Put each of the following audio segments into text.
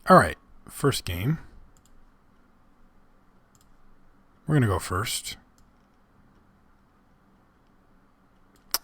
All right, first game. We're going to go first.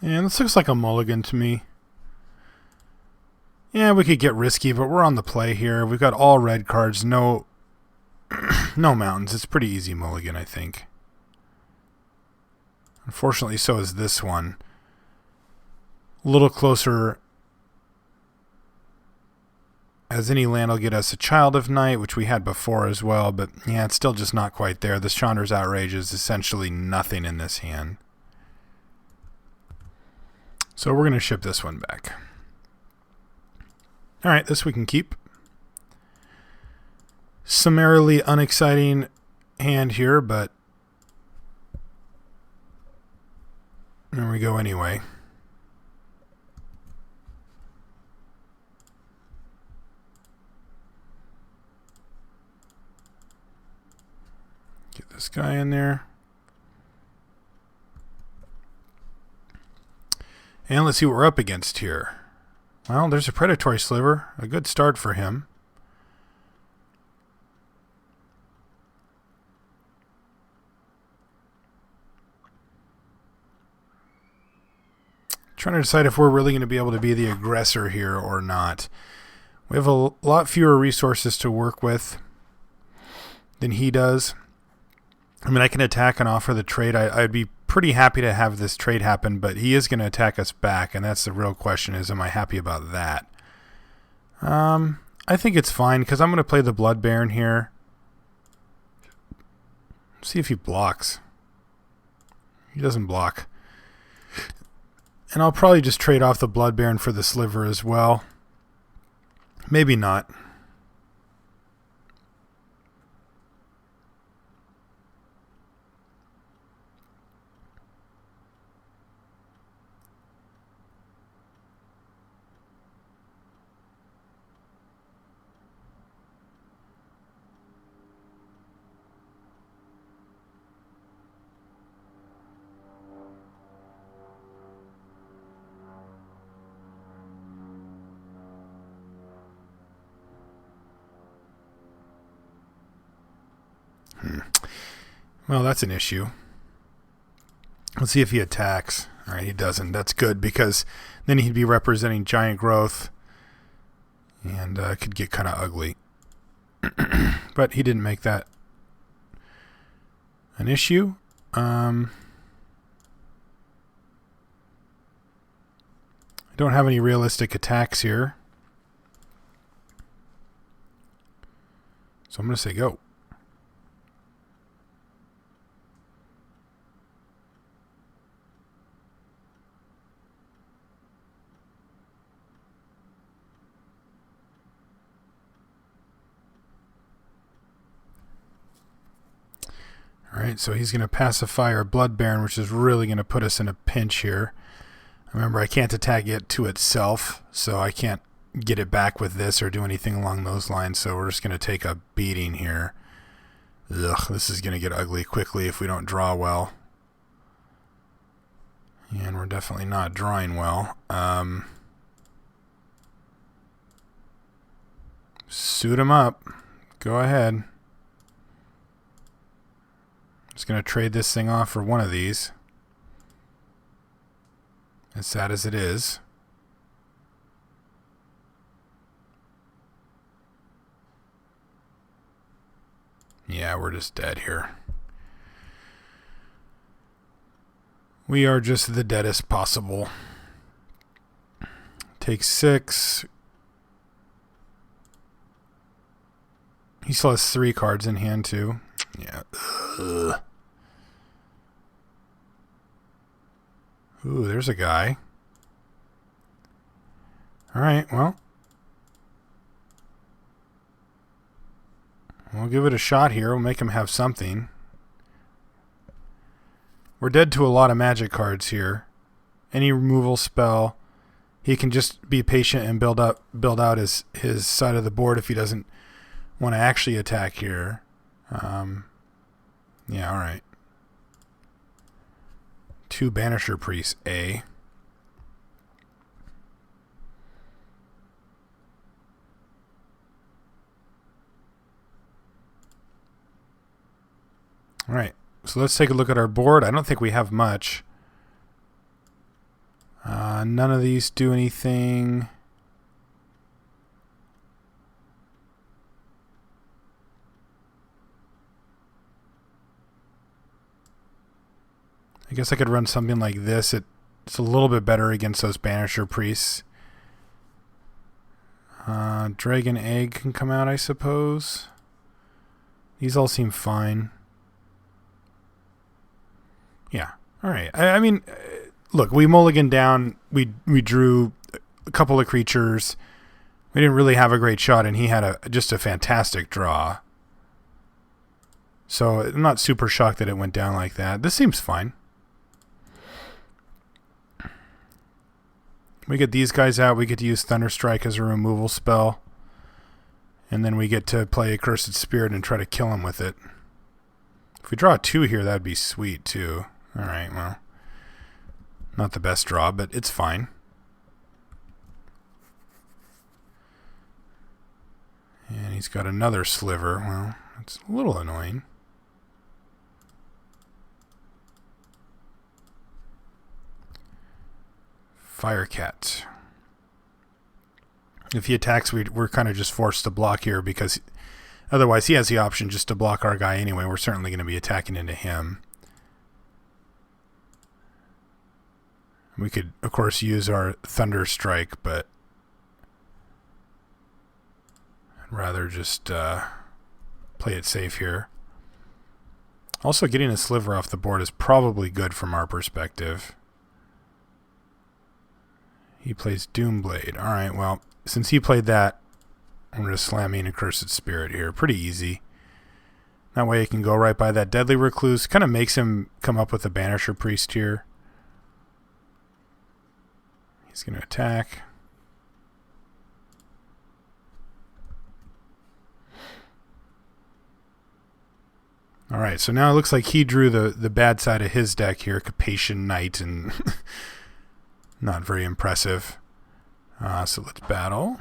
And this looks like a mulligan to me. Yeah, we could get risky, but we're on the play here. We've got all red cards, no no mountains. It's pretty easy mulligan, I think. Unfortunately, so is this one. A little closer as any land will get us a Child of Night, which we had before as well, but yeah, it's still just not quite there. This Chandra's Outrage is essentially nothing in this hand. So we're going to ship this one back. All right, this we can keep. Summarily unexciting hand here, but there we go anyway. Get this guy in there. And let's see what we're up against here. Well, there's a Predatory Sliver. A good start for him. Trying to decide if we're really going to be able to be the aggressor here or not. We have a lot fewer resources to work with than he does. I mean, I can attack and offer the trade. I'd be pretty happy to have this trade happen, but he is going to attack us back, and that's the real question is, am I happy about that? I think it's fine, because I'm going to play the Blood Baron here. See if he blocks. He doesn't block. And I'll probably just trade off the Blood Baron for the Sliver as well. Maybe not. Well, that's an issue. Let's see if he attacks. All right, he doesn't. That's good, because then he'd be representing Giant Growth, and it could get kind of ugly. But he didn't make that an issue. I don't have any realistic attacks here. So I'm going to say go. Alright, so he's going to pacify our Blood Baron, which is really going to put us in a pinch here. Remember, I can't attack it to itself, so I can't get it back with this or do anything along those lines, so we're just going to take a beating here. Ugh, this is going to get ugly quickly if we don't draw well. And we're definitely not drawing well. Suit him up. Go ahead. Just going to trade this thing off for one of these. As sad as it is. Yeah, we're just dead here. We are just the deadest possible. Take 6. He still has 3 cards in hand, too. Yeah. Ugh. Ooh, there's a guy. Alright, well. We'll give it a shot here. We'll make him have something. We're dead to a lot of magic cards here. Any removal spell. He can just be patient and build out his side of the board if he doesn't want to actually attack here. Yeah, alright. 2 Banisher Priests, A. All right, so let's take a look at our board. I don't think we have much. None of these do anything. I guess I could run something like this. It's a little bit better against those Banisher Priests. Dragon Egg can come out, I suppose. These all seem fine. Yeah. All right. I mean, look, we mulliganed down. We drew a couple of creatures. We didn't really have a great shot, and he had just a fantastic draw. So I'm not super shocked that it went down like that. This seems fine. We get these guys out. We get to use Thunderstrike as a removal spell. And then we get to play Accursed Spirit and try to kill him with it. If we draw a 2 here, that'd be sweet, too. Alright, well. Not the best draw, but it's fine. And he's got another Sliver. Well, it's a little annoying. Firecat. If he attacks, we're kind of just forced to block here because otherwise he has the option just to block our guy anyway. We're certainly going to be attacking into him. We could, of course, use our Thunder Strike, but I'd rather just play it safe here. Also, getting a Sliver off the board is probably good from our perspective. He plays Doomblade. Alright, well, since he played that, I'm going to slam in Accursed Spirit here. Pretty easy. That way he can go right by that Deadly Recluse. Kind of makes him come up with a Banisher Priest here. He's going to attack. Alright, so now it looks like he drew the bad side of his deck here. Capation Knight, and not very impressive. So let's battle.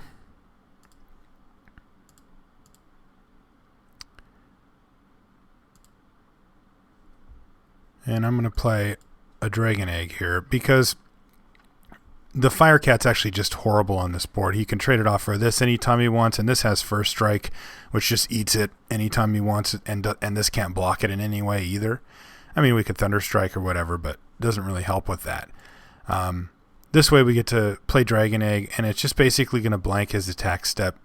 And I'm going to play a Dragon Egg here because the Firecat's actually just horrible on this board. He can trade it off for this anytime he wants, and this has First Strike, which just eats it anytime he wants it, and this can't block it in any way either. I mean, we could Thunder Strike or whatever, but it doesn't really help with that. This way we get to play Dragon Egg, and it's just basically going to blank his attack step.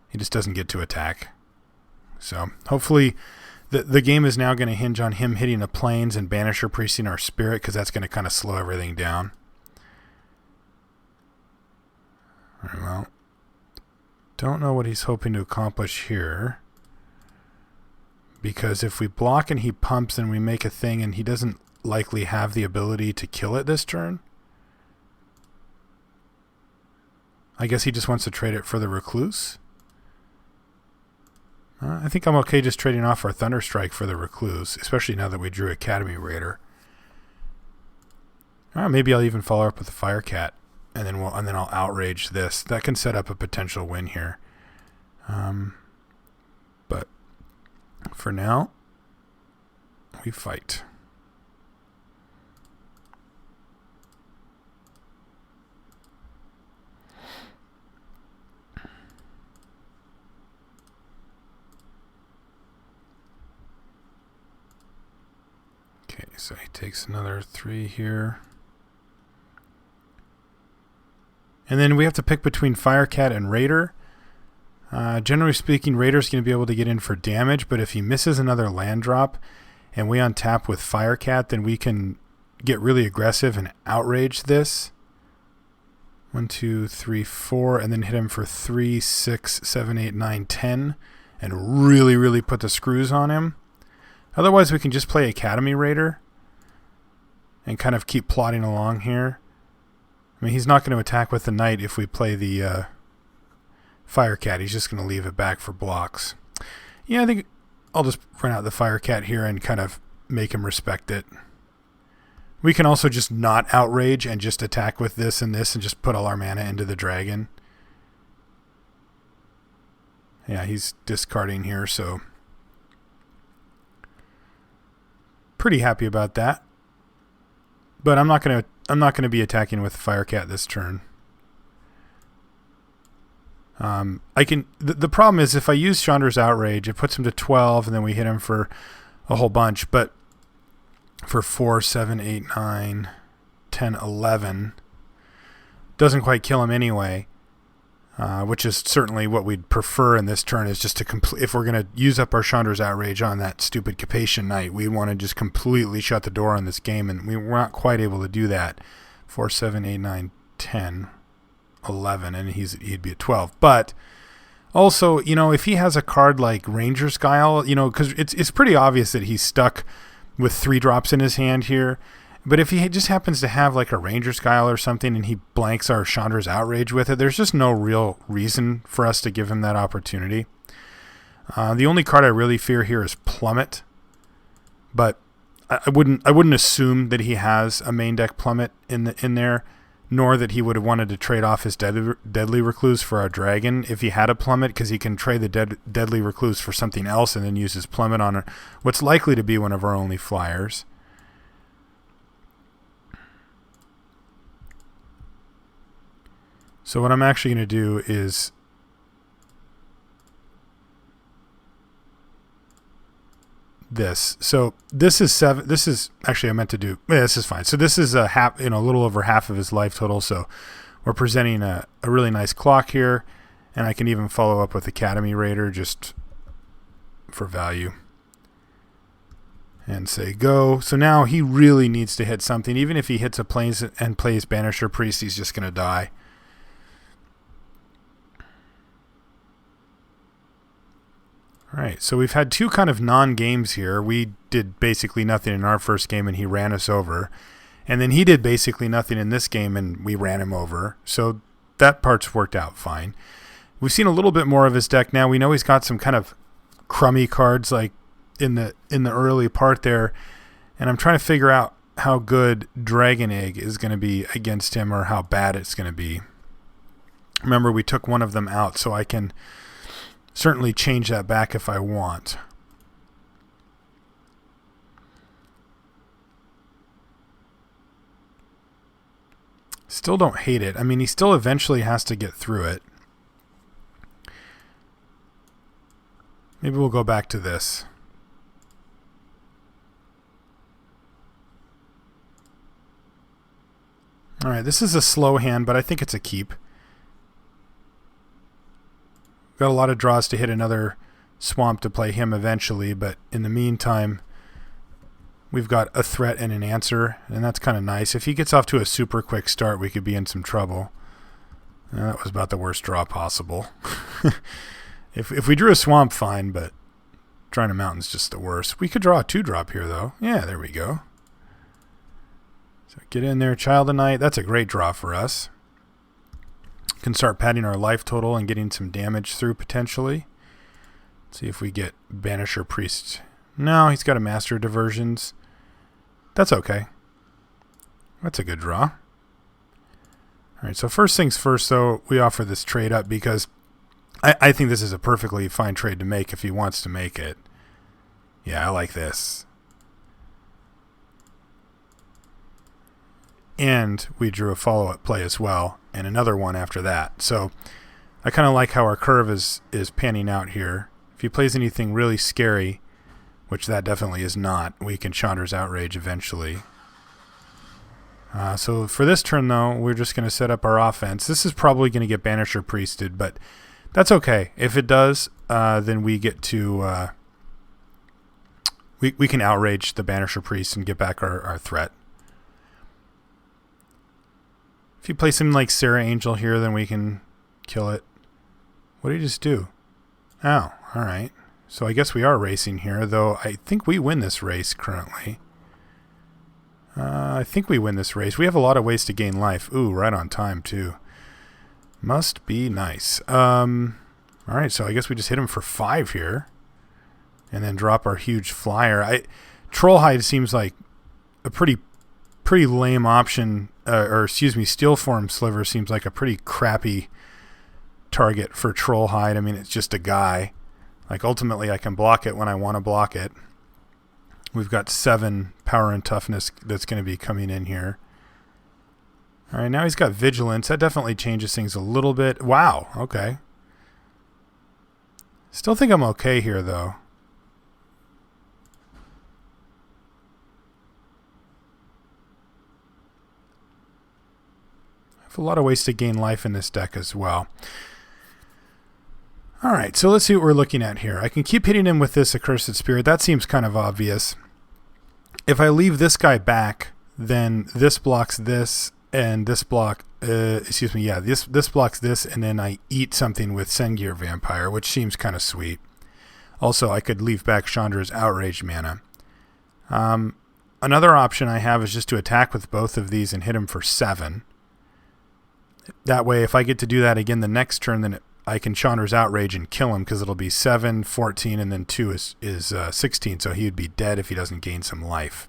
He just doesn't get to attack. So hopefully the game is now going to hinge on him hitting the plains and Banisher Priesting our Spirit, because that's going to kind of slow everything down. All right, well, don't know what he's hoping to accomplish here. Because if we block and he pumps and we make a thing, and he doesn't likely have the ability to kill it this turn, I guess he just wants to trade it for the Recluse. I think I'm okay just trading off our Thunderstrike for the Recluse, especially now that we drew Academy Raider. Maybe I'll even follow up with the Firecat, and then I'll outrage this. That can set up a potential win here. But for now, we fight. Okay, so he takes another 3 here. And then we have to pick between Firecat and Raider. Generally speaking, Raider's going to be able to get in for damage, but if he misses another land drop and we untap with Firecat, then we can get really aggressive and outrage this. 1, 2, 3, 4, and then hit him for 3, 6, 7, 8, 9, 10, and really, really put the screws on him. Otherwise, we can just play Academy Raider and kind of keep plodding along here. I mean, he's not going to attack with the Knight if we play the Firecat. He's just going to leave it back for blocks. Yeah, I think I'll just run out the Firecat here and kind of make him respect it. We can also just not outrage and just attack with this and just put all our mana into the dragon. Yeah, he's discarding here, so Pretty happy about that. But I'm not gonna be attacking with Firecat this turn. The problem is if I use Chandra's Outrage, it puts him to 12, and then we hit him for a whole bunch. But for 4, 7, 8, 9, 10, 11, doesn't quite kill him anyway. Which is certainly what we'd prefer in this turn, is just to complete. If we're going to use up our Chandra's Outrage on that stupid Capation Knight, we want to just completely shut the door on this game, and we're not quite able to do that. 4, 7, 8, 9, 10, 11, and he'd be at 12. But also, if he has a card like Ranger's Guile, because it's pretty obvious that he's stuck with 3 drops in his hand here. But if he just happens to have like a Ranger's Guile or something and he blanks our Chandra's Outrage with it, there's just no real reason for us to give him that opportunity. The only card I really fear here is Plummet. But I wouldn't assume that he has a main deck Plummet in there, nor that he would have wanted to trade off his Deadly Recluse for our Dragon if he had a Plummet, because he can trade the Deadly Recluse for something else and then use his Plummet on what's likely to be one of our only flyers. So what I'm actually going to do is this. So this is 7. This is actually I meant to do. This is fine. So this is a little over half of his life total. So we're presenting a really nice clock here, and I can even follow up with Academy Raider just for value. And say go. So now he really needs to hit something. Even if he hits a plains and plays Banisher Priest, he's just going to die. All right, so we've had 2 kind of non-games here. We did basically nothing in our first game, and he ran us over. And then he did basically nothing in this game, and we ran him over. So that part's worked out fine. We've seen a little bit more of his deck now. We know he's got some kind of crummy cards like in the early part there. And I'm trying to figure out how good Dragon Egg is going to be against him, or how bad it's going to be. Remember, we took one of them out, so I can certainly change that back if I want. Still don't hate it. I mean, he still eventually has to get through it. Maybe we'll go back to this. All right, this is a slow hand, but I think it's a keep. Got a lot of draws to hit another swamp to play him eventually, but in the meantime, we've got a threat and an answer, and that's kind of nice. If he gets off to a super quick start, we could be in some trouble. That was about the worst draw possible. If we drew a swamp, fine, but drawing a mountain's just the worst. We could draw a 2-drop here, though. Yeah, there we go. So get in there, Child of Night. That's a great draw for us. Can start padding our life total and getting some damage through potentially. Let's see if we get Banisher Priest. No, he's got a Master Diversions. That's okay. That's a good draw. All right, so first things first, though, we offer this trade up because I think this is a perfectly fine trade to make if he wants to make it. Yeah, I like this. And we drew a follow-up play as well, and another one after that. So I kind of like how our curve is panning out here. If he plays anything really scary, which that definitely is not, we can Chandra's Outrage eventually. So for this turn, though, we're just going to set up our offense. This is probably going to get Banisher Priested, but that's okay. If it does, then we get to... we can outrage the Banisher Priest and get back our threat. If you play something like Sarah Angel here, then we can kill it. What did he just do? Oh, all right. So I guess we are racing here, though I think we win this race currently. I think we win this race. We have a lot of ways to gain life. Ooh, right on time, too. Must be nice. All right, so I guess we just hit him for 5 here. And then drop our huge flyer. Trollhide seems like a pretty lame option. Steel Form Sliver seems like a pretty crappy target for Trollhide. I mean, it's just a guy. Like, ultimately, I can block it when I want to block it. We've got 7 power and toughness that's going to be coming in here. All right, now he's got vigilance. That definitely changes things a little bit. Wow, okay. Still think I'm okay here, though. I have a lot of ways to gain life in this deck as well. All right, so let's see what we're looking at here. I can keep hitting him with this Accursed Spirit. That seems kind of obvious. If I leave this guy back, then this blocks this, and this block, this blocks this, and then I eat something with Sengir Vampire, which seems kind of sweet. Also, I could leave back Chandra's Outrage mana. Another option I have is just to attack with both of these and hit him for 7. That way, if I get to do that again the next turn, then I can Chandra's Outrage and kill him, because it'll be 7, 14, and then 2 is 16, so he would be dead if he doesn't gain some life.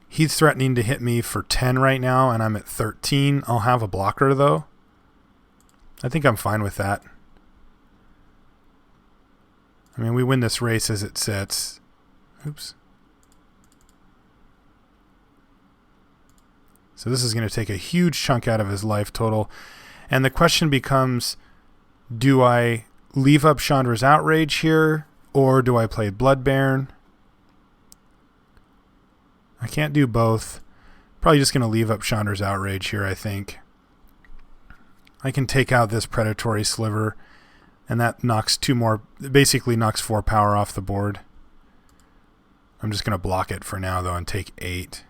He's threatening to hit me for 10 right now, and I'm at 13. I'll have a blocker, though. I think I'm fine with that. I mean, we win this race as it sits. Oops. So this is going to take a huge chunk out of his life total. And the question becomes, do I leave up Chandra's Outrage here, or do I play Blood Baron? I can't do both. Probably just going to leave up Chandra's Outrage here, I think. I can take out this Predatory Sliver, and that knocks 2 more, basically knocks 4 power off the board. I'm just going to block it for now, though, and take 8.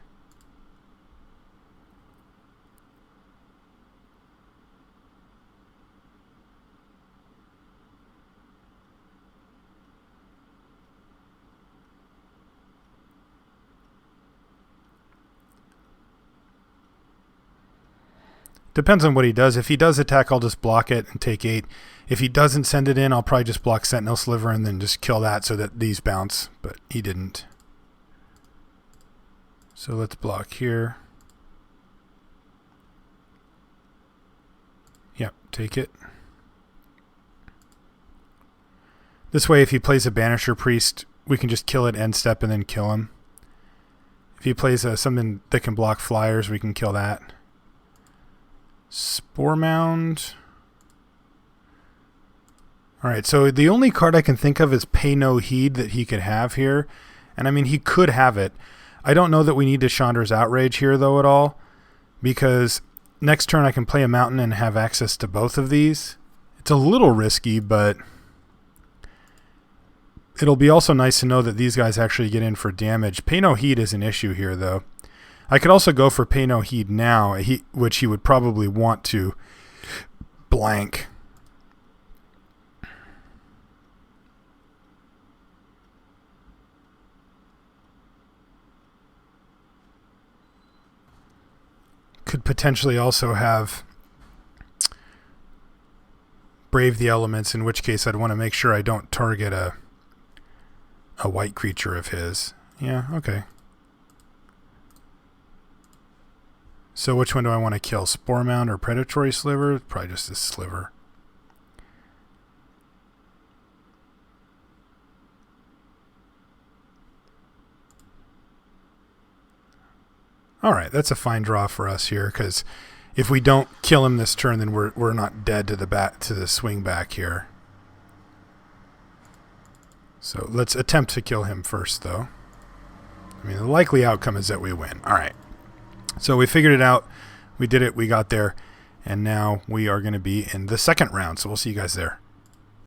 Depends on what he does. If he does attack, I'll just block it and take 8. If he doesn't send it in, I'll probably just block Sentinel Sliver and then just kill that so that these bounce. But he didn't. So let's block here. Yep, take it. This way, if he plays a Banisher Priest, we can just kill it end step and then kill him. If he plays something that can block flyers, we can kill that. Spore Mound. Alright, so the only card I can think of is Pay No Heed that he could have here. And I mean, he could have it. I don't know that we need to Chandra's Outrage here, though, at all. Because next turn I can play a Mountain and have access to both of these. It's a little risky, but it'll be also nice to know that these guys actually get in for damage. Pay No Heed is an issue here, though. I could also go for Pay No Heed now, which he would probably want to blank. Could potentially also have Brave the Elements, in which case I'd want to make sure I don't target a white creature of his. Yeah, okay. So which one do I want to kill? Spore Mound or Predatory Sliver? Probably just this Sliver. Alright, that's a fine draw for us here, because if we don't kill him this turn, then we're not dead to the swing back here. So let's attempt to kill him first, though. I mean, the likely outcome is that we win. Alright. So we figured it out. We did it. We got there. And now we are going to be in the second round. So we'll see you guys there.